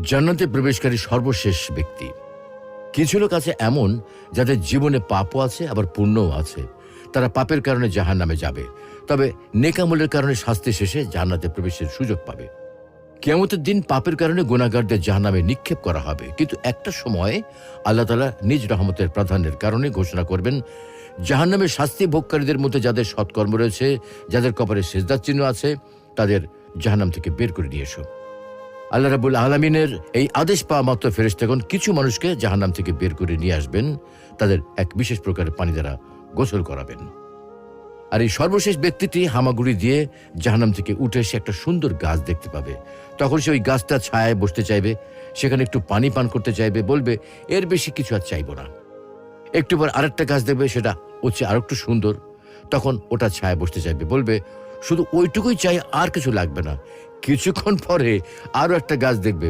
জান্নাতে প্রবেশকারী সর্বশেষ ব্যক্তি। কিছু লোক আছে এমন যাদের জীবনে পাপও আছে আবার পুণ্যও আছে। তারা পাপের কারণে জাহান্নামে যাবে, তবে নেক আমলের কারণে শাস্তি শেষে জান্নাতে প্রবেশের সুযোগ পাবে। কিয়ামতের দিন পাপের কারণে গুনাহগারদের জাহান্নামে নিক্ষেপ করা হবে, কিন্তু একটা সময় আল্লাহ তাআলা নিজ রহমতের প্রাধান্যের কারণে ঘোষণা করবেন, জাহান্নামের শাস্তি ভোগকারীদের মধ্যে যাদের সৎকর্ম রয়েছে, যাদের কপালে সিজদার চিহ্ন আছে, তাদের জাহান্নাম থেকে বের করে নিয়ে এসো। আল্লাহ রাব্বুল আলামিনের এই আদেশ পাওয়া মাত্র ফেরেশতাগণ কিছু মানুষকে জাহান্নাম থেকে বের করে নিয়ে আসবেন, তাদের এক বিশেষ প্রকারের পানি দ্বারা গোসল করাবেন। আর এই সর্বশেষ ব্যক্তিটি হামাগুড়ি দিয়ে জাহান্নাম থেকে উঠে এসে একটা সুন্দর গাছ দেখতে পাবে। তখন সে ওই গাছটার ছায়ায় বসতে চাইবে, সেখানে একটু পানি পান করতে চাইবে, বলবে এর বেশি কিছু আর চাইব না। একটু পর আরেকটা গাছ দেখবে, সেটা হচ্ছে আর একটু সুন্দর, তখন ওটা ছায়ায় বসতে চাইবে, বলবে শুধু ওইটুকুই চাই, আর কিছু লাগবে না। কিছুক্ষণ পরে আরো একটা গাছ দেখবে,